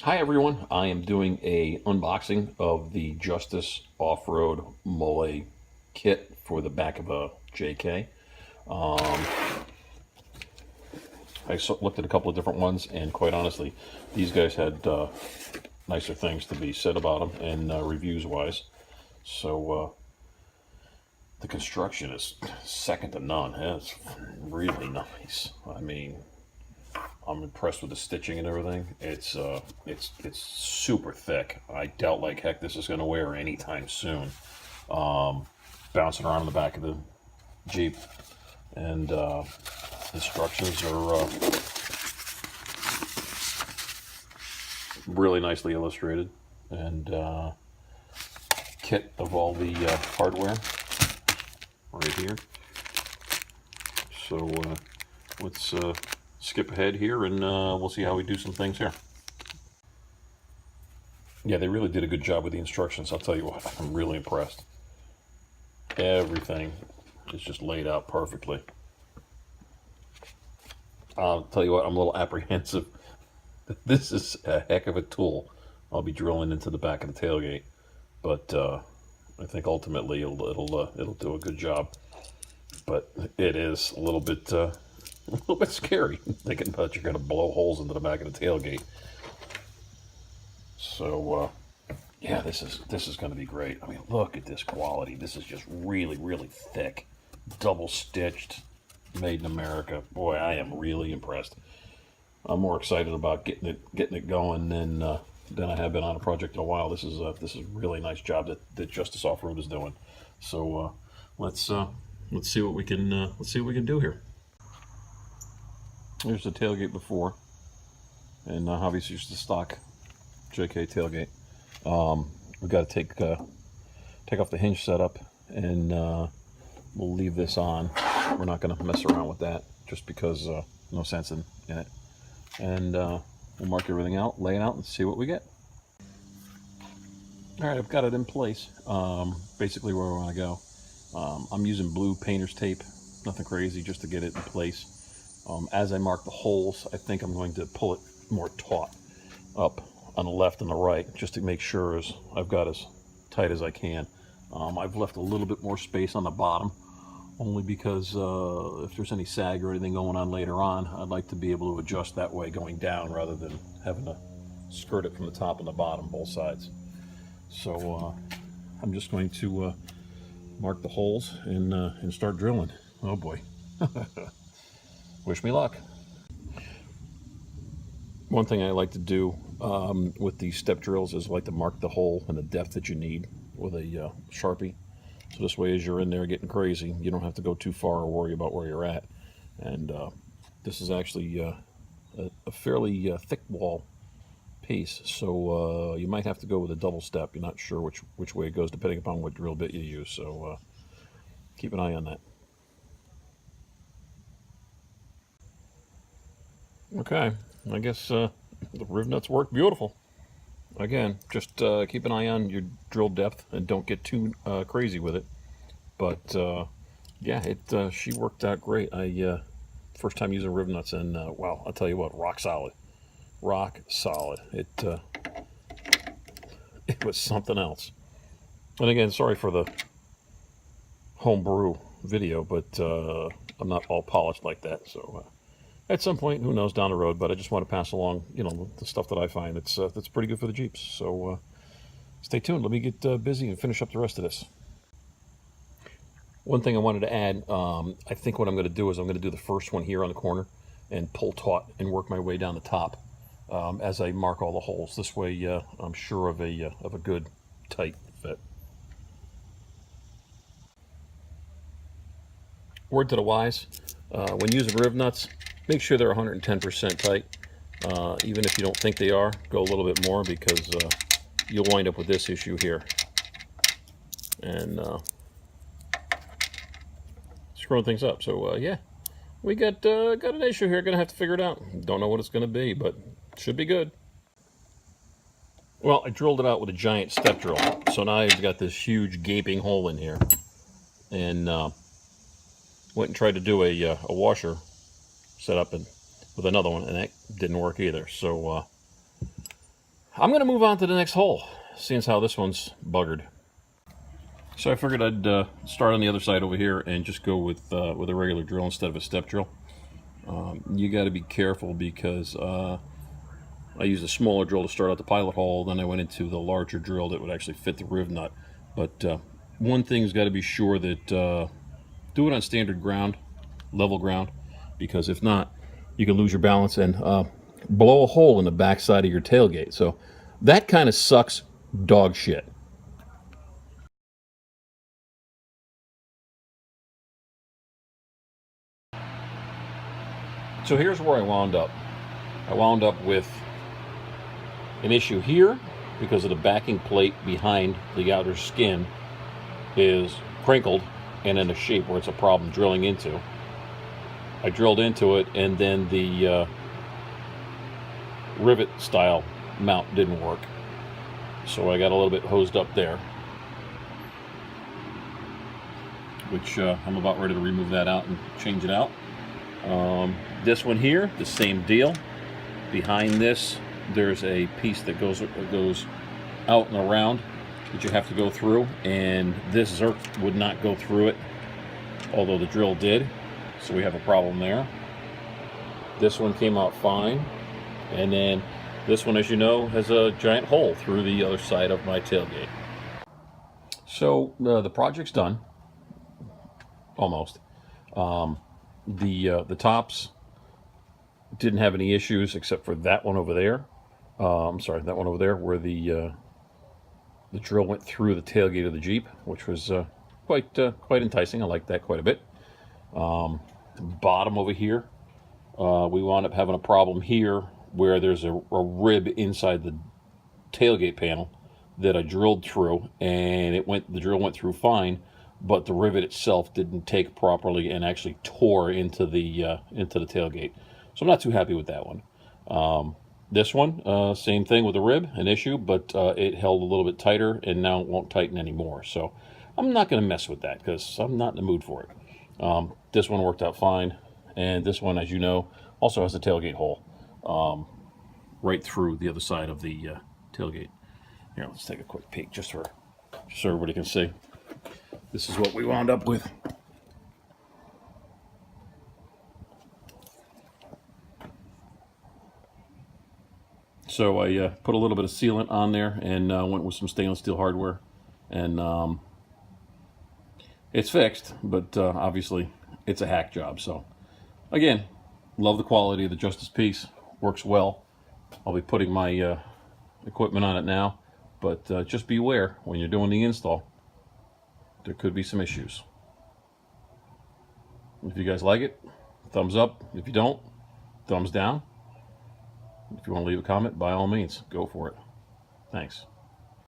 Hi everyone, I am doing a unboxing of the Justice Off-Road Molle kit for the back of a JK. Looked at a couple of different ones, and quite honestly, these guys had nicer things to be said about them and reviews-wise. So the construction is second to none. It's really nice. I mean, I'm impressed with the stitching and everything. It's super thick. I doubt like heck this is going to wear anytime soon. Bouncing around in the back of the Jeep, and instructions are really nicely illustrated, and kit of all the hardware right here. So let's skip ahead here, and we'll see how we do some things here. Yeah, they really did a good job with the instructions. I'll tell you what, I'm really impressed. Everything is just laid out perfectly. I'll tell you what, I'm a little apprehensive. This is a heck of a tool. I'll be drilling into the back of the tailgate, but I think ultimately it'll do a good job. But it is a little bit scary thinking about you're going to blow holes into the back of the tailgate. So yeah, this is going to be great. I mean, look at this quality. This is just really, really thick, double stitched, made in America. Boy, I am really impressed. I'm more excited about getting it going than I have been on a project in a while. This is a really nice job that Justice Off-Road is doing. So let's see what we can do here. Here's the tailgate before, and obviously it's the stock JK tailgate. We've got to take off the hinge setup, and we'll leave this on. We're not going to mess around with that just because no sense in it. And we'll mark everything out, lay it out, and see what we get. All right, I've got it in place. Basically where I want to go. I'm using blue painter's tape, nothing crazy, just to get it in place. As I mark the holes, I think I'm going to pull it more taut up on the left and the right, just to make sure I've got as tight as I can. I've left a little bit more space on the bottom, only because if there's any sag or anything going on later on, I'd like to be able to adjust that way going down rather than having to skirt it from the top and the bottom, both sides. So I'm just going to mark the holes and start drilling. Oh boy. Wish me luck. One thing I like to do with these step drills is I like to mark the hole and the depth that you need with a Sharpie. So this way, as you're in there getting crazy, you don't have to go too far or worry about where you're at. And this is actually a fairly thick wall piece, so you might have to go with a double step. You're not sure which way it goes depending upon what drill bit you use. So keep an eye on that. Okay, I guess the riv nuts work beautiful. Again, just keep an eye on your drill depth and don't get too crazy with it. But yeah, she worked out great. First time using riv nuts, and wow, I'll tell you what, rock solid, rock solid. It was something else. And again, sorry for the homebrew video, but I'm not all polished like that. So at some point, who knows, down the road. But I just want to pass along, the stuff that I find that's pretty good for the Jeeps. So stay tuned. Let me get busy and finish up the rest of this. One thing I wanted to add, I think what I'm going to do is I'm going to do the first one here on the corner and pull taut and work my way down the top as I mark all the holes. This way, I'm sure of a good tight fit. Word to the wise: when using riv nuts, make sure they're 110% tight. Even if you don't think they are, go a little bit more, because you'll wind up with this issue here. And screwing things up. So yeah, we got an issue here. Gonna have to figure it out. Don't know what it's gonna be, but it should be good. Well, I drilled it out with a giant step drill, so now I've got this huge gaping hole in here, and went and tried to do a washer setup with another one, and that didn't work either. So I'm going to move on to the next hole, seeing as how this one's buggered. So I figured I'd start on the other side over here and just go with a regular drill instead of a step drill. You got to be careful because I used a smaller drill to start out the pilot hole, then I went into the larger drill that would actually fit the riv nut. But one thing's got to be sure that do it on standard ground, level ground, because if not, you can lose your balance and blow a hole in the back side of your tailgate. So that kind of sucks dog shit. So here's where I wound up. I wound up with an issue here because of the backing plate behind the outer skin is crinkled and in a shape where it's a problem drilling into. I drilled into it, and then the rivet style mount didn't work, so I got a little bit hosed up there, which I'm about ready to remove that out and change it out. This one here, the same deal. Behind this there's a piece that goes out and around that you have to go through, and this Zerk would not go through it, although the drill did, so we have a problem there. This one came out fine, and then this one, as you know, has a giant hole through the other side of my tailgate. So the project's done, almost. The tops didn't have any issues except for that one over there. I'm sorry, that one over there where the drill went through the tailgate of the Jeep, which was quite enticing. I liked that quite a bit. Bottom over here, we wound up having a problem here where there's a rib inside the tailgate panel that I drilled through, and the drill went through fine, but the rivet itself didn't take properly and actually tore into the tailgate. So I'm not too happy with that one. This one, same thing with the rib, an issue, but it held a little bit tighter, and now it won't tighten anymore. So I'm not going to mess with that because I'm not in the mood for it. This one worked out fine, and this one, as you know, also has a tailgate hole right through the other side of the tailgate. Here, let's take a quick peek just so everybody can see. This is what we wound up with. So I put a little bit of sealant on there and went with some stainless steel hardware, and it's fixed, but obviously it's a hack job. So again, love the quality of the Justice piece, works well. I'll be putting my equipment on it now, but just beware when you're doing the install, there could be some issues. If you guys like it, thumbs up. If you don't, thumbs down. If you want to leave a comment, by all means, go for it. Thanks.